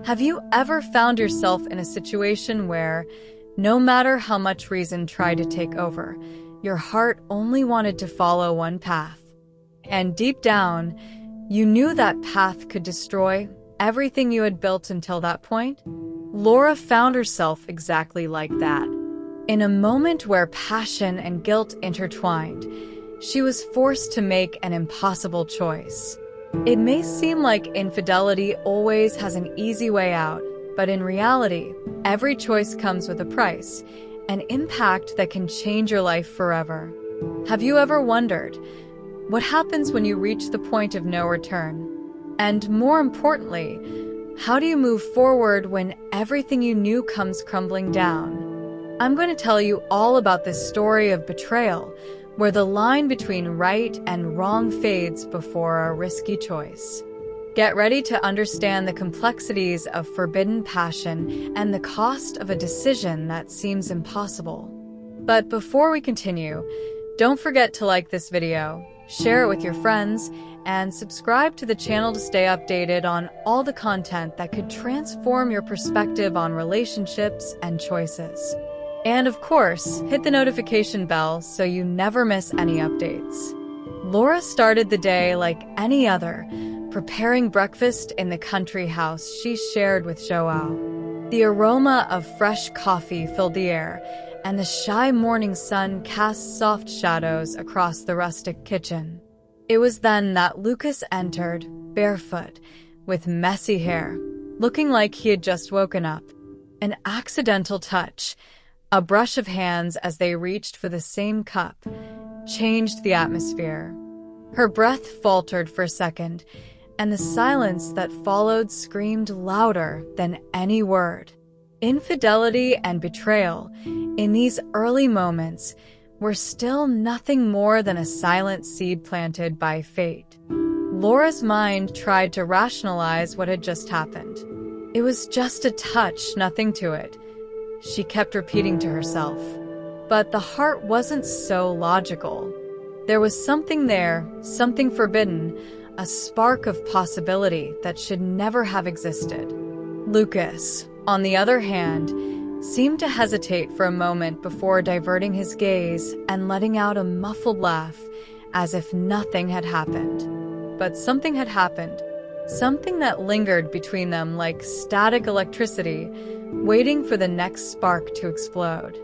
Have you ever found yourself in a situation where, no matter how much reason tried to take over, your heart only wanted to follow one path? And deep down, you knew that path could destroy everything you had built until that point? Laura found herself exactly like that. In a moment where passion and guilt intertwined, she was forced to make an impossible choice. It may seem like infidelity always has an easy way out, but in reality, every choice comes with a price, an impact that can change your life forever. Have you ever wondered, what happens when you reach the point of no return? And more importantly, how do you move forward when everything you knew comes crumbling down? I'm going to tell you all about this story of betrayal, where the line between right and wrong fades before a risky choice. Get ready to understand the complexities of forbidden passion and the cost of a decision that seems impossible. But before we continue, don't forget to like this video, share it with your friends, and subscribe to the channel to stay updated on all the content that could transform your perspective on relationships and choices. And of course, hit the notification bell so you never miss any updates. Laura started the day like any other, preparing breakfast in the country house she shared with Joao. The aroma of fresh coffee filled the air, and the shy morning sun cast soft shadows across the rustic kitchen. It was then that Lucas entered, barefoot, with messy hair, looking like he had just woken up. An accidental touch, a brush of hands as they reached for the same cup, changed the atmosphere. Her breath faltered for a second, and the silence that followed screamed louder than any word. Infidelity and betrayal, in these early moments, were still nothing more than a silent seed planted by fate. Laura's mind tried to rationalize what had just happened. It was just a touch, nothing to it, she kept repeating to herself. But the heart wasn't so logical. There was something there, something forbidden, a spark of possibility that should never have existed. Lucas, on the other hand, seemed to hesitate for a moment before diverting his gaze and letting out a muffled laugh, as if nothing had happened. But something had happened, something that lingered between them like static electricity, waiting for the next spark to explode.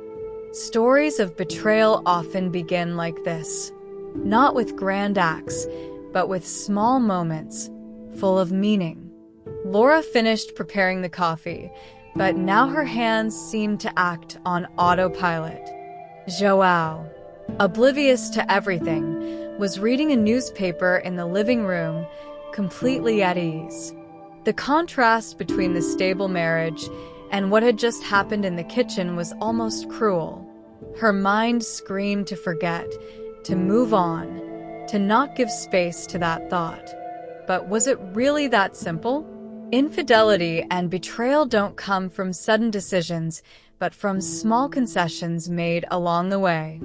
Stories of betrayal often begin like this, not with grand acts, but with small moments, full of meaning. Laura finished preparing the coffee, but now her hands seemed to act on autopilot. Joao, oblivious to everything, was reading a newspaper in the living room, completely at ease. The contrast between the stable marriage and what had just happened in the kitchen was almost cruel. Her mind screamed to forget, to move on, to not give space to that thought. But was it really that simple? Infidelity and betrayal don't come from sudden decisions, but from small concessions made along the way.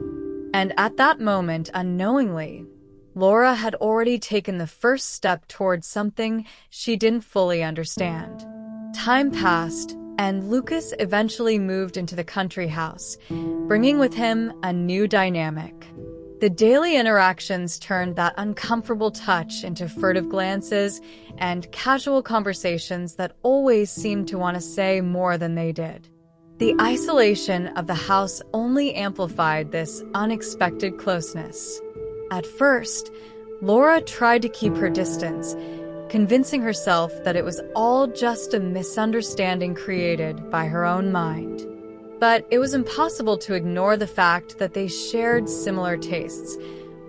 And at that moment, unknowingly, Laura had already taken the first step towards something she didn't fully understand. Time passed, and Lucas eventually moved into the country house, bringing with him a new dynamic. The daily interactions turned that uncomfortable touch into furtive glances and casual conversations that always seemed to want to say more than they did. The isolation of the house only amplified this unexpected closeness. At first, Laura tried to keep her distance, convincing herself that it was all just a misunderstanding created by her own mind. But it was impossible to ignore the fact that they shared similar tastes: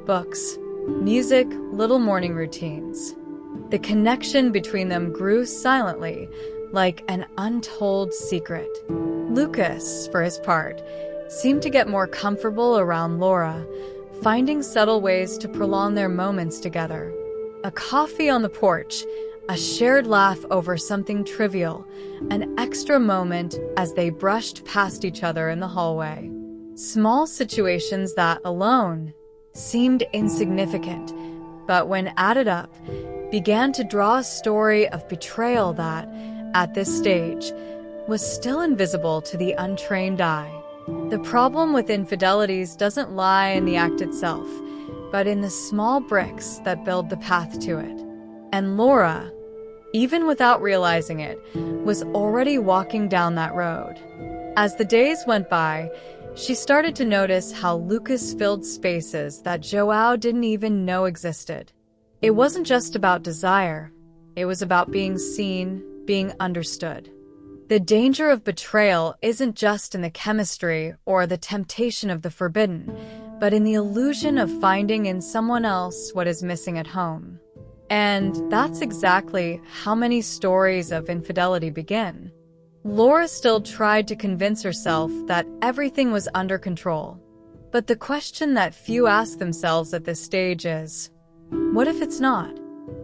books, music, little morning routines. The connection between them grew silently, like an untold secret. Lucas, for his part, seemed to get more comfortable around Laura, finding subtle ways to prolong their moments together. A coffee on the porch, a shared laugh over something trivial, an extra moment as they brushed past each other in the hallway. Small situations that alone seemed insignificant, but when added up, began to draw a story of betrayal that, at this stage, was still invisible to the untrained eye. The problem with infidelities doesn't lie in the act itself, but in the small bricks that build the path to it. And Laura, even without realizing it, was already walking down that road. As the days went by, she started to notice how Lucas filled spaces that João didn't even know existed. It wasn't just about desire, it was about being seen, being understood. The danger of betrayal isn't just in the chemistry or the temptation of the forbidden, but in the illusion of finding in someone else what is missing at home. And that's exactly how many stories of infidelity begin. Laura still tried to convince herself that everything was under control. But the question that few ask themselves at this stage is, what if it's not?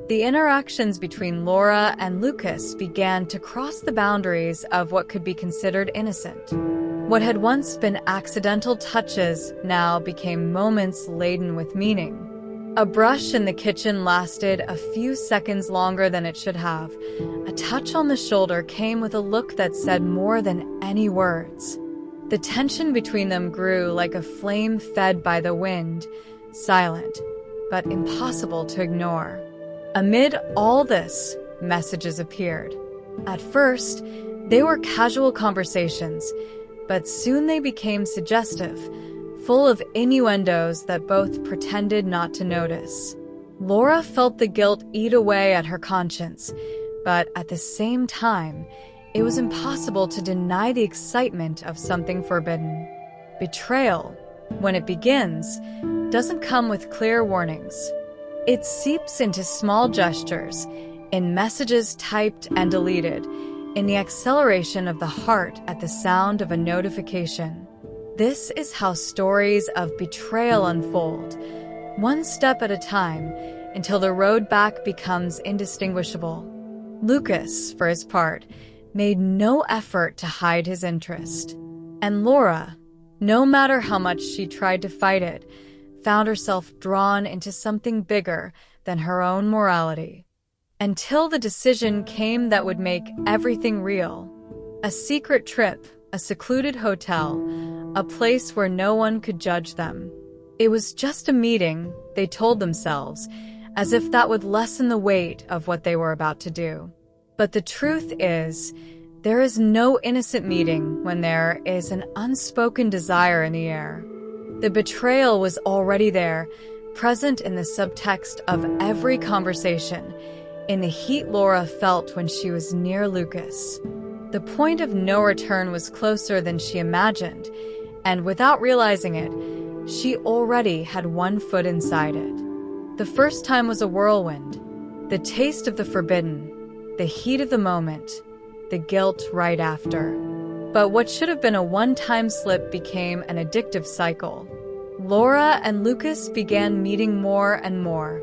The interactions between Laura and Lucas began to cross the boundaries of what could be considered innocent. What had once been accidental touches now became moments laden with meaning. A brush in the kitchen lasted a few seconds longer than it should have. A touch on the shoulder came with a look that said more than any words. The tension between them grew like a flame fed by the wind, silent, but impossible to ignore. Amid all this, messages appeared. At first, they were casual conversations, but soon they became suggestive, full of innuendos that both pretended not to notice. Laura felt the guilt eat away at her conscience, but at the same time, it was impossible to deny the excitement of something forbidden. Betrayal, when it begins, doesn't come with clear warnings. It seeps into small gestures, in messages typed and deleted, in the acceleration of the heart at the sound of a notification. This is how stories of betrayal unfold, one step at a time, until the road back becomes indistinguishable. Lucas, for his part, made no effort to hide his interest. And Laura, no matter how much she tried to fight it, found herself drawn into something bigger than her own morality. Until the decision came that would make everything real. A secret trip, a secluded hotel, a place where no one could judge them. It was just a meeting, they told themselves, as if that would lessen the weight of what they were about to do. But the truth is, there is no innocent meeting when there is an unspoken desire in the air. The betrayal was already there, present in the subtext of every conversation, in the heat Laura felt when she was near Lucas. The point of no return was closer than she imagined, and without realizing it, she already had one foot inside it. The first time was a whirlwind, the taste of the forbidden, the heat of the moment, the guilt right after. But what should have been a one-time slip became an addictive cycle. Laura and Lucas began meeting more and more,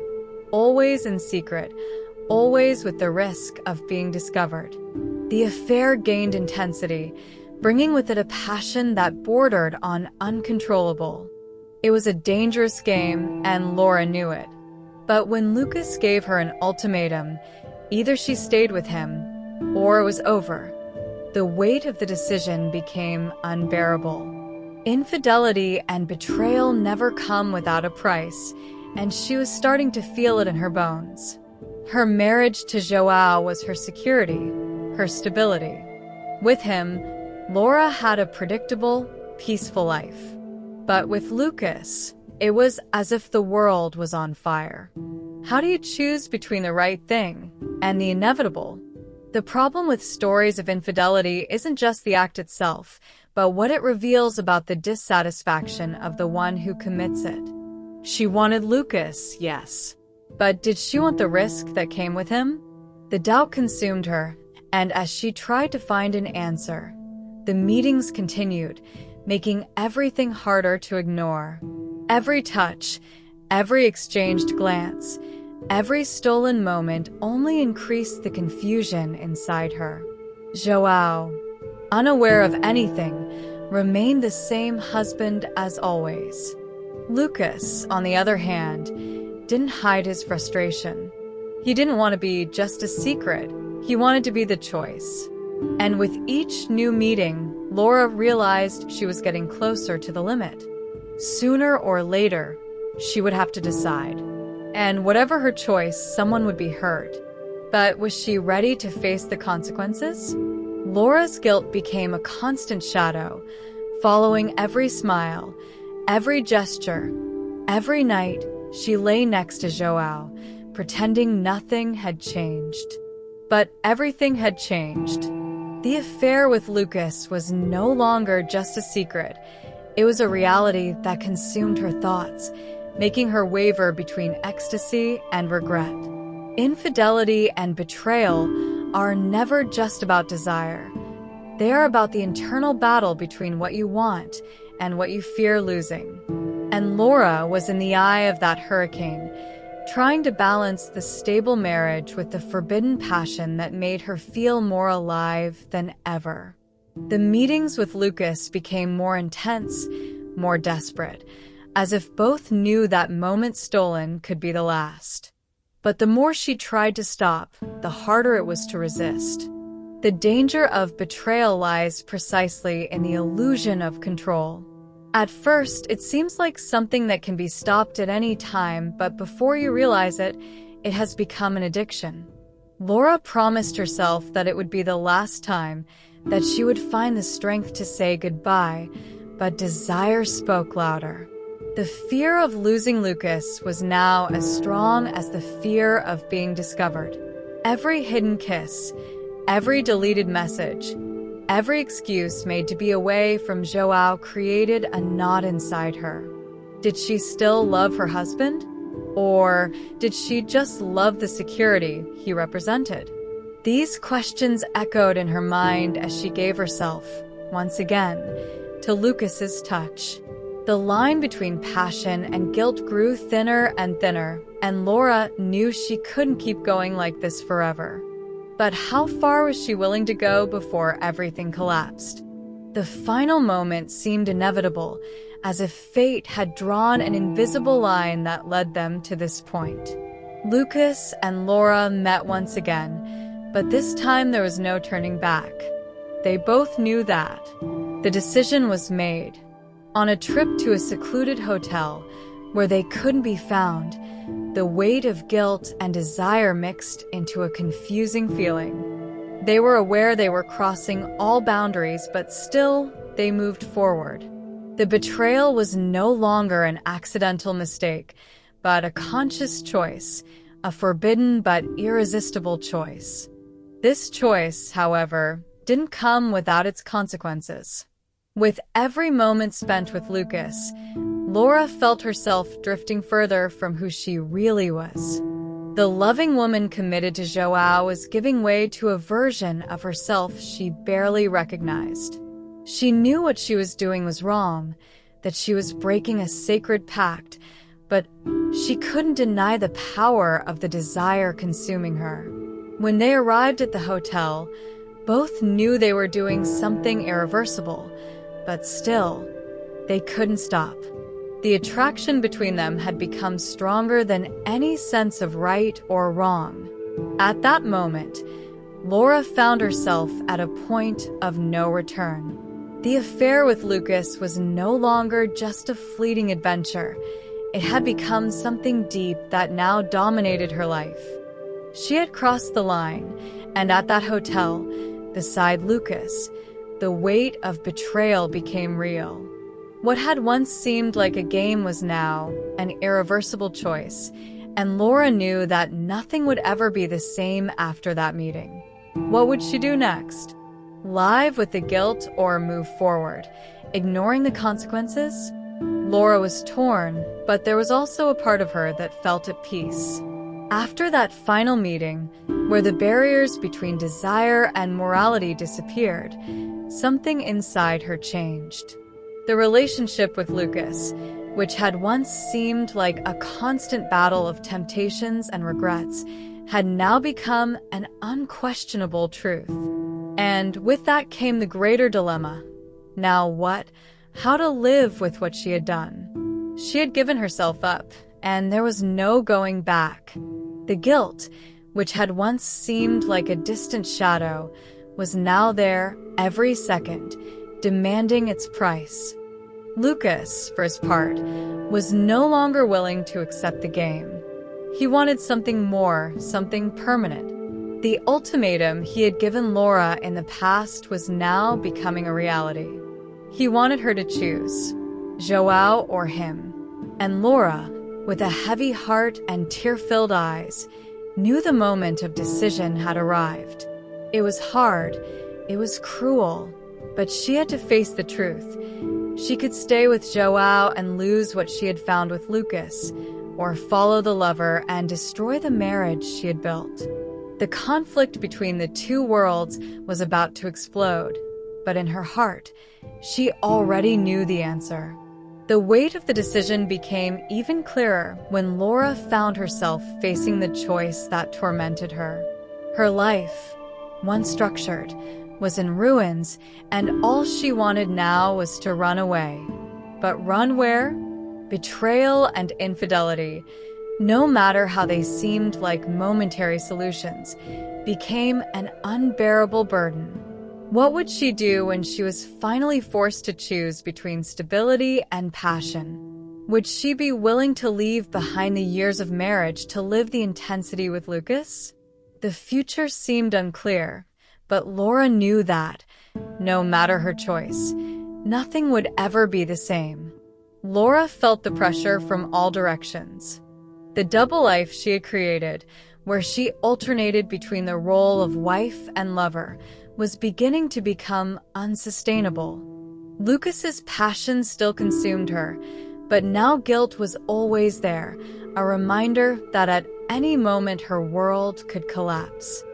always in secret, always with the risk of being discovered. The affair gained intensity, bringing with it a passion that bordered on uncontrollable. It was a dangerous game, and Laura knew it. But when Lucas gave her an ultimatum, either she stayed with him, or it was over. The weight of the decision became unbearable. Infidelity and betrayal never come without a price, and she was starting to feel it in her bones. Her marriage to João was her security, her stability. With him, Laura had a predictable, peaceful life. But with Lucas, it was as if the world was on fire. How do you choose between the right thing and the inevitable? The problem with stories of infidelity isn't just the act itself, but what it reveals about the dissatisfaction of the one who commits it. She wanted Lucas, yes. But did she want the risk that came with him? The doubt consumed her, and as she tried to find an answer, the meetings continued, making everything harder to ignore. Every touch, every exchanged glance, every stolen moment only increased the confusion inside her. João, unaware of anything, remained the same husband as always. Lucas, on the other hand, didn't hide his frustration. He didn't want to be just a secret. He wanted to be the choice. And with each new meeting, Laura realized she was getting closer to the limit. Sooner or later, she would have to decide. And whatever her choice, someone would be hurt. But was she ready to face the consequences? Laura's guilt became a constant shadow, following every smile, every gesture. Every night, she lay next to João, pretending nothing had changed. But everything had changed. The affair with Lucas was no longer just a secret. It was a reality that consumed her thoughts, making her waver between ecstasy and regret. Infidelity and betrayal are never just about desire. They are about the internal battle between what you want and what you fear losing. And Laura was in the eye of that hurricane, trying to balance the stable marriage with the forbidden passion that made her feel more alive than ever. The meetings with Lucas became more intense, more desperate, as if both knew that moment stolen could be the last. But the more she tried to stop, the harder it was to resist. The danger of betrayal lies precisely in the illusion of control. At first, it seems like something that can be stopped at any time, but before you realize it, it has become an addiction. Laura promised herself that it would be the last time, that she would find the strength to say goodbye, but desire spoke louder. The fear of losing Lucas was now as strong as the fear of being discovered. Every hidden kiss, every deleted message, every excuse made to be away from João created a knot inside her. Did she still love her husband? Or did she just love the security he represented? These questions echoed in her mind as she gave herself, once again, to Lucas's touch. The line between passion and guilt grew thinner and thinner, and Laura knew she couldn't keep going like this forever. But how far was she willing to go before everything collapsed? The final moment seemed inevitable, as if fate had drawn an invisible line that led them to this point. Lucas and Laura met once again, but this time there was no turning back. They both knew that. The decision was made. On a trip to a secluded hotel, where they couldn't be found, the weight of guilt and desire mixed into a confusing feeling. They were aware they were crossing all boundaries, but still, they moved forward. The betrayal was no longer an accidental mistake, but a conscious choice, a forbidden but irresistible choice. This choice, however, didn't come without its consequences. With every moment spent with Lucas, Laura felt herself drifting further from who she really was. The loving woman committed to João was giving way to a version of herself she barely recognized. She knew what she was doing was wrong, that she was breaking a sacred pact, but she couldn't deny the power of the desire consuming her. When they arrived at the hotel, both knew they were doing something irreversible, but still, they couldn't stop. The attraction between them had become stronger than any sense of right or wrong. At that moment, Laura found herself at a point of no return. The affair with Lucas was no longer just a fleeting adventure. It had become something deep that now dominated her life. She had crossed the line, and at that hotel, beside Lucas, the weight of betrayal became real. What had once seemed like a game was now an irreversible choice, and Laura knew that nothing would ever be the same after that meeting. What would she do next? Live with the guilt or move forward, ignoring the consequences? Laura was torn, but there was also a part of her that felt at peace. After that final meeting, where the barriers between desire and morality disappeared, something inside her changed. The relationship with Lucas, which had once seemed like a constant battle of temptations and regrets, had now become an unquestionable truth. And with that came the greater dilemma. Now what? How to live with what she had done. She had given herself up, and there was no going back. The guilt, which had once seemed like a distant shadow, was now there every second, demanding its price. Lucas, for his part, was no longer willing to accept the game. He wanted something more, something permanent. The ultimatum he had given Laura in the past was now becoming a reality. He wanted her to choose, João or him. And Laura, with a heavy heart and tear-filled eyes, knew the moment of decision had arrived. It was hard, it was cruel, but she had to face the truth. She could stay with João and lose what she had found with Lucas, or follow the lover and destroy the marriage she had built. The conflict between the two worlds was about to explode, but in her heart, she already knew the answer. The weight of the decision became even clearer when Laura found herself facing the choice that tormented her. Her life, once structured, was in ruins, and all she wanted now was to run away. But run where? Betrayal and infidelity, no matter how they seemed like momentary solutions, became an unbearable burden. What would she do when she was finally forced to choose between stability and passion? Would she be willing to leave behind the years of marriage to live the intensity with Lucas? The future seemed unclear, but Laura knew that, no matter her choice, nothing would ever be the same. Laura felt the pressure from all directions. The double life she had created, where she alternated between the role of wife and lover, was beginning to become unsustainable. Lucas's passion still consumed her, but now guilt was always there, a reminder that at any moment her world could collapse.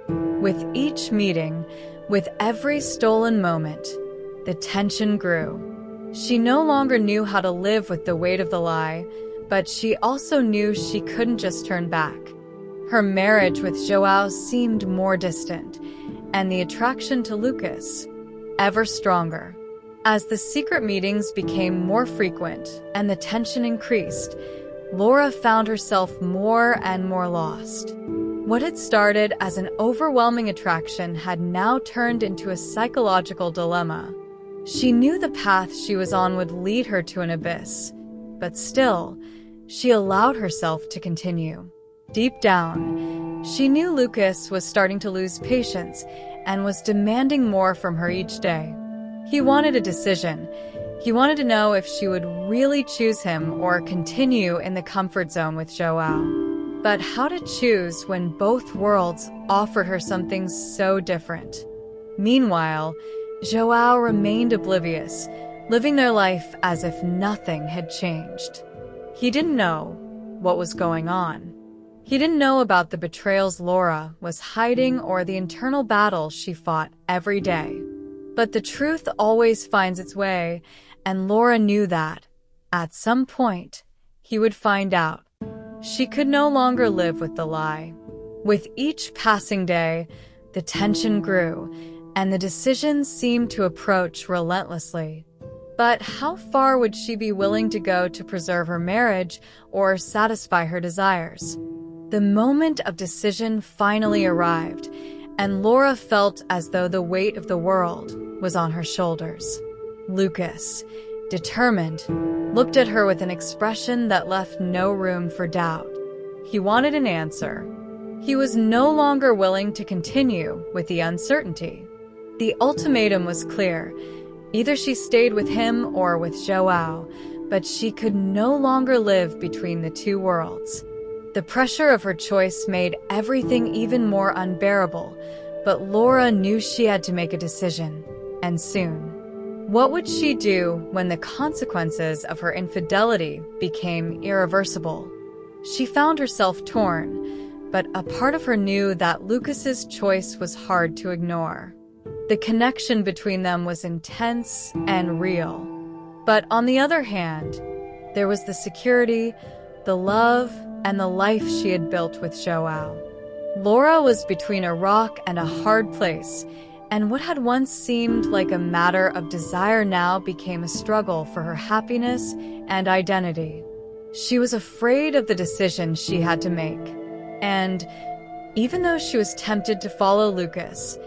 With each meeting, with every stolen moment, the tension grew. She no longer knew how to live with the weight of the lie, but she also knew she couldn't just turn back. Her marriage with João seemed more distant, and the attraction to Lucas ever stronger. As the secret meetings became more frequent and the tension increased, Laura found herself more and more lost. What had started as an overwhelming attraction had now turned into a psychological dilemma. She knew the path she was on would lead her to an abyss, but still, she allowed herself to continue. Deep down, she knew Lucas was starting to lose patience and was demanding more from her each day. He wanted a decision. He wanted to know if she would really choose him or continue in the comfort zone with João. But how to choose when both worlds offered her something so different? Meanwhile, João remained oblivious, living their life as if nothing had changed. He didn't know what was going on. He didn't know about the betrayals Laura was hiding or the internal battles she fought every day. But the truth always finds its way, and Laura knew that, at some point, he would find out. She could no longer live with the lie. With each passing day, the tension grew, and the decisions seemed to approach relentlessly. But how far would she be willing to go to preserve her marriage or satisfy her desires? The moment of decision finally arrived, and Laura felt as though the weight of the world was on her shoulders. Lucas, determined, looked at her with an expression that left no room for doubt. He wanted an answer. He was no longer willing to continue with the uncertainty. The ultimatum was clear. Either she stayed with him or with João, but she could no longer live between the two worlds. The pressure of her choice made everything even more unbearable, but Laura knew she had to make a decision, and soon. What would she do when the consequences of her infidelity became irreversible? She found herself torn, but a part of her knew that Lucas's choice was hard to ignore. The connection between them was intense and real. But on the other hand, there was the security, the love, and the life she had built with João. Laura was between a rock and a hard place, and what had once seemed like a matter of desire now became a struggle for her happiness and identity. She was afraid of the decision she had to make, and Even though she was tempted to follow Lucas,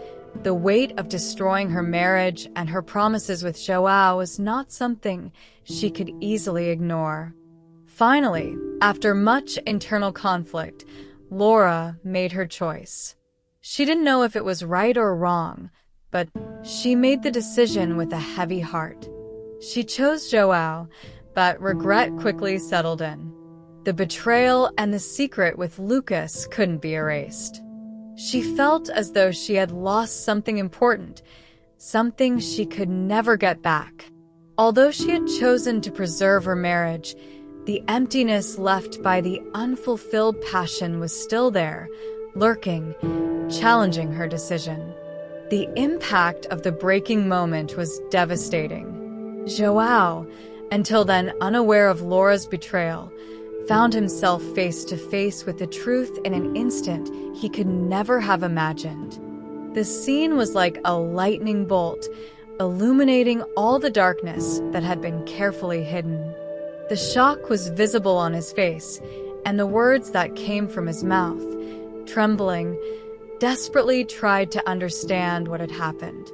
the weight of destroying her marriage and her promises with Joao was not something she could easily ignore. Finally, after much internal conflict, Laura made her choice. She didn't know if it was right or wrong, but she made the decision with a heavy heart. She chose Joao, but regret quickly settled in. The betrayal and the secret with Lucas couldn't be erased. She felt as though she had lost something important, something she could never get back. Although she had chosen to preserve her marriage, the emptiness left by the unfulfilled passion was still there, lurking, challenging her decision. The impact of the breaking moment was devastating. Joao, until then unaware of Laura's betrayal, found himself face to face with the truth in an instant he could never have imagined. The scene was like a lightning bolt, illuminating all the darkness that had been carefully hidden. The shock was visible on his face, and the words that came from his mouth, trembling, desperately tried to understand what had happened.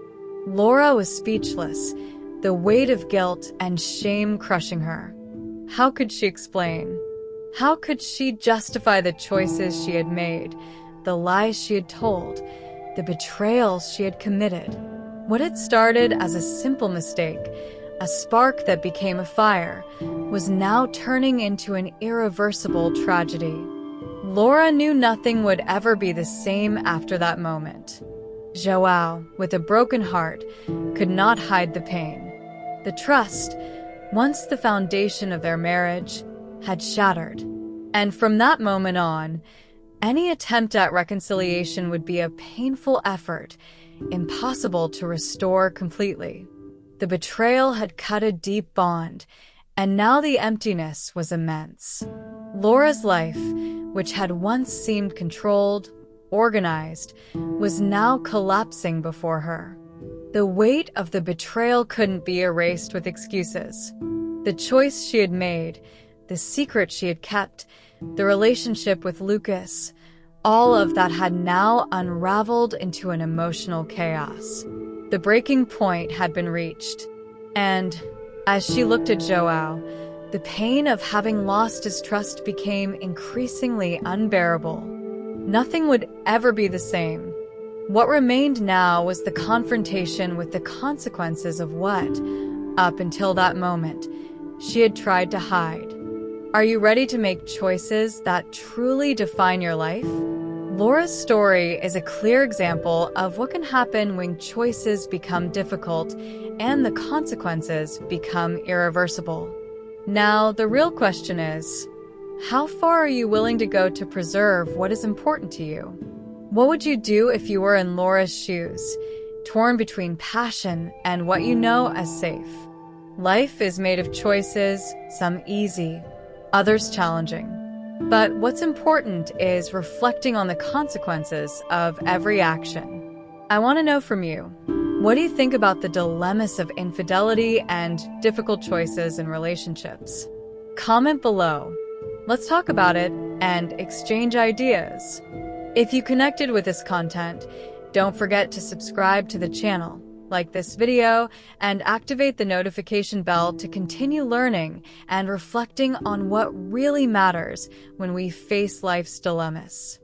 Laura was speechless, the weight of guilt and shame crushing her. How could she explain? How could she justify the choices she had made, the lies she had told, the betrayals she had committed? What had started as a simple mistake, a spark that became a fire, was now turning into an irreversible tragedy. Laura knew nothing would ever be the same after that moment. Joao, with a broken heart, could not hide the pain. The trust, once the foundation of their marriage, had shattered. And from that moment on, any attempt at reconciliation would be a painful effort, impossible to restore completely. The betrayal had cut a deep bond, and now the emptiness was immense. Laura's life, which had once seemed controlled, organized, was now collapsing before her. The weight of the betrayal couldn't be erased with excuses. The choice she had made, the secret she had kept, the relationship with Lucas, all of that had now unraveled into an emotional chaos. The breaking point had been reached, and as she looked at Joao, the pain of having lost his trust became increasingly unbearable. Nothing would ever be the same. What remained now was the confrontation with the consequences of what, up until that moment, she had tried to hide. Are you ready to make choices that truly define your life? Laura's story is a clear example of what can happen when choices become difficult and the consequences become irreversible. Now, the real question is, how far are you willing to go to preserve what is important to you? What would you do if you were in Laura's shoes, torn between passion and what you know as safe? Life is made of choices, some easy, others challenging. But what's important is reflecting on the consequences of every action. I want to know from you, what do you think about the dilemmas of infidelity and difficult choices in relationships? Comment below. Let's talk about it and exchange ideas. If you connected with this content, don't forget to subscribe to the channel, like this video, and activate the notification bell to continue learning and reflecting on what really matters when we face life's dilemmas.